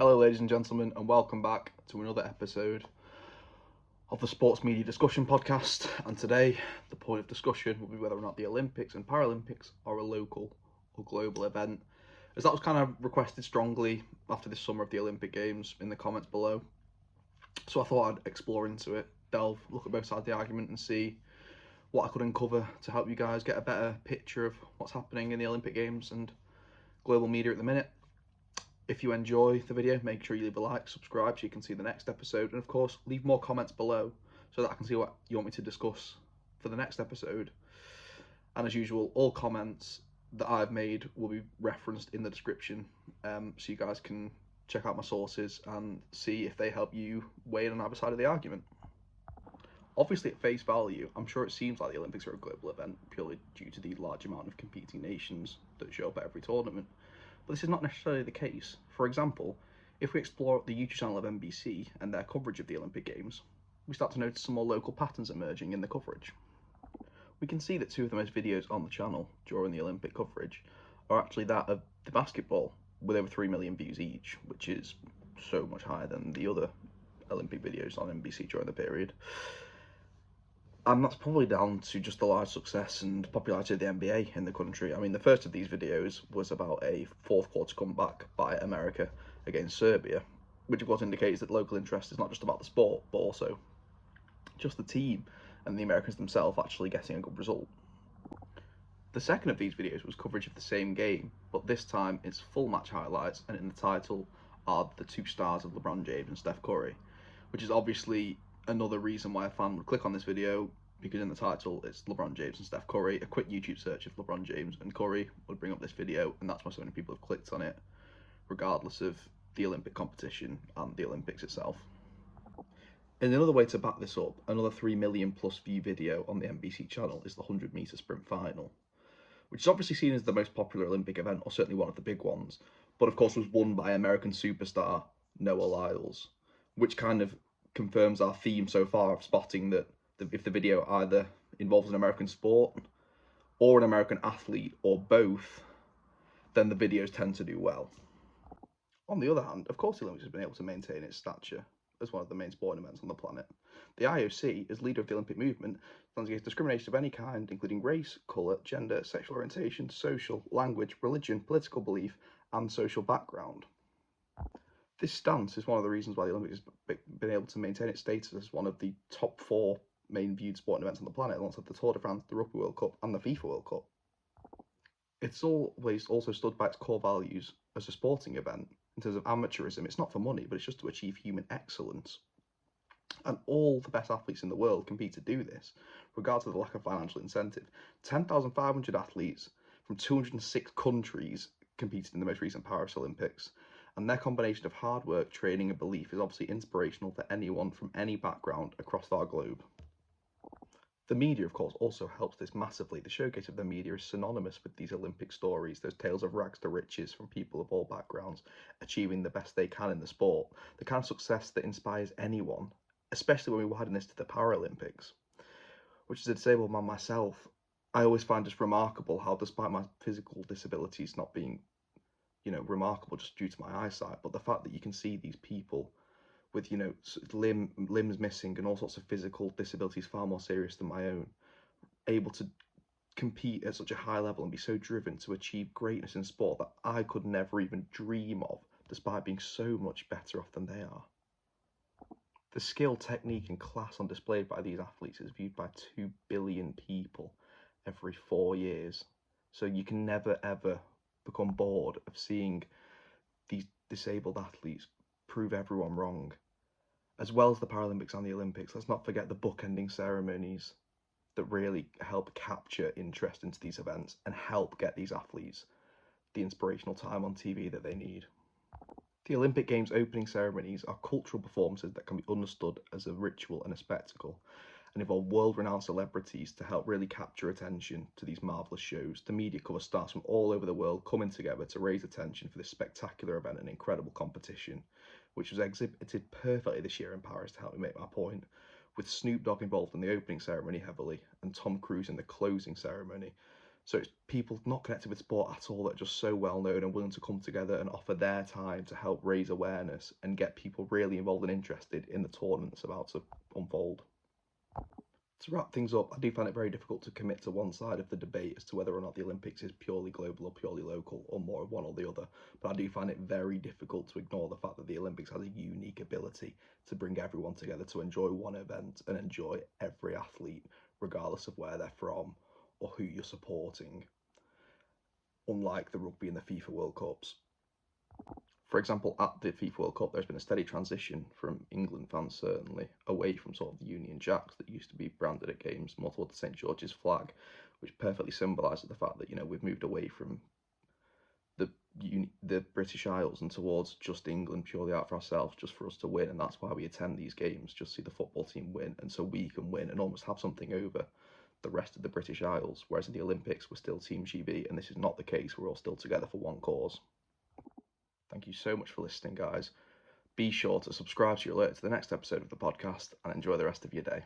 Hello ladies and gentlemen, and welcome back to another episode of the Sports Media Discussion Podcast. And today the point of discussion will be whether or not the Olympics and Paralympics are a local or global event, as that was kind of requested strongly after this summer of the Olympic Games in the comments below. So I thought I'd explore into it, look at both sides of the argument and see what I could uncover to help you guys get a better picture of what's happening in the Olympic Games and global media at the minute. If you enjoy the video, make sure you leave a like, subscribe so you can see the next episode, and of course leave more comments below so that I can see what you want me to discuss for the next episode. And as usual, all comments that I've made will be referenced in the description, so you guys can check out my sources and see if they help you weigh in on either side of the argument. Obviously, at face value, I'm sure it seems like the Olympics are a global event purely due to the large amount of competing nations that show up at every tournament. But this is not necessarily the case. For example, if we explore the YouTube channel of NBC and their coverage of the Olympic Games, we start to notice some more local patterns emerging in the coverage. We can see that two of the most videos on the channel during the Olympic coverage are actually that of the basketball, with over 3 million views each, which is so much higher than the other Olympic videos on NBC during the period. And that's probably down to just the large success and popularity of the NBA in the country. I mean, the first of these videos was about a fourth quarter comeback by America against Serbia, which of course indicates that local interest is not just about the sport, but also just the team and the Americans themselves actually getting a good result. The second of these videos was coverage of the same game, but this time it's full match highlights, and in the title are the two stars of Lebron James and Steph Curry, which is obviously another reason why a fan would click on this video, because in the title it's LeBron James and Steph Curry. A quick YouTube search of LeBron James and Curry would bring up this video, and that's why so many people have clicked on it, regardless of the Olympic competition and the Olympics itself. And another way to back this up, another 3 million plus view video on the NBC channel is the 100-metre sprint final, which is obviously seen as the most popular Olympic event, or certainly one of the big ones, but of course was won by American superstar Noah Lyles, which kind of confirms our theme so far of spotting that if the video either involves an American sport or an American athlete or both, then the videos tend to do well. On the other hand, of course the Olympics has been able to maintain its stature as one of the main sporting events on the planet. The IOC, as leader of the Olympic movement, stands against discrimination of any kind, including race, colour, gender, sexual orientation, social, language, religion, political belief, and social background. This stance is one of the reasons why the Olympics has been able to maintain its status as one of the top 4 main viewed sporting events on the planet, alongside the Tour de France, the Rugby World Cup, and the FIFA World Cup. It's always also stood by its core values as a sporting event. In terms of amateurism, it's not for money, but it's just to achieve human excellence. And all the best athletes in the world compete to do this, regardless of the lack of financial incentive. 10,500 athletes from 206 countries competed in the most recent Paris Olympics, and their combination of hard work, training, and belief is obviously inspirational for anyone from any background across our globe. The media, of course, also helps this massively. The showcase of the media is synonymous with these Olympic stories, those tales of rags to riches from people of all backgrounds achieving the best they can in the sport, the kind of success that inspires anyone, especially when we widen this to the Paralympics, which as a disabled man myself, I always find just remarkable how, despite my physical disabilities not being, remarkable just due to my eyesight, but the fact that you can see these people with, limbs missing and all sorts of physical disabilities far more serious than my own, able to compete at such a high level and be so driven to achieve greatness in sport that I could never even dream of, despite being so much better off than they are. The skill, technique, and class on display by these athletes is viewed by 2 billion people every 4 years. So you can never, ever become bored of seeing these disabled athletes prove everyone wrong. As well as the Paralympics and the Olympics, let's not forget the bookending ceremonies that really help capture interest into these events and help get these athletes the inspirational time on TV that they need. The Olympic Games opening ceremonies are cultural performances that can be understood as a ritual and a spectacle, and involve world-renowned celebrities to help really capture attention to these marvellous shows. The media cover stars from all over the world coming together to raise attention for this spectacular event and incredible competition, which was exhibited perfectly this year in Paris to help me make my point, with Snoop Dogg involved in the opening ceremony heavily and Tom Cruise in the closing ceremony. So it's people not connected with sport at all that are just so well known and willing to come together and offer their time to help raise awareness and get people really involved and interested in the tournament that's about to unfold. To wrap things up, I do find it very difficult to commit to one side of the debate as to whether or not the Olympics is purely global or purely local, or more of one or the other, but I do find it very difficult to ignore the fact that the Olympics has a unique ability to bring everyone together to enjoy one event and enjoy every athlete, regardless of where they're from or who you're supporting, unlike the rugby and the FIFA World Cups. For example, at the FIFA World Cup, there's been a steady transition from England fans, certainly, away from sort of the Union Jacks that used to be branded at games, more towards the St George's flag, which perfectly symbolises the fact that, you know, we've moved away from the British Isles and towards just England, purely out for ourselves, just for us to win, and that's why we attend these games, just see the football team win, and so we can win and almost have something over the rest of the British Isles, whereas in the Olympics, we're still Team GB, and this is not the case. We're all still together for one cause. Thank you so much for listening, guys. Be sure to subscribe so you're alerted to the next episode of the podcast and enjoy the rest of your day.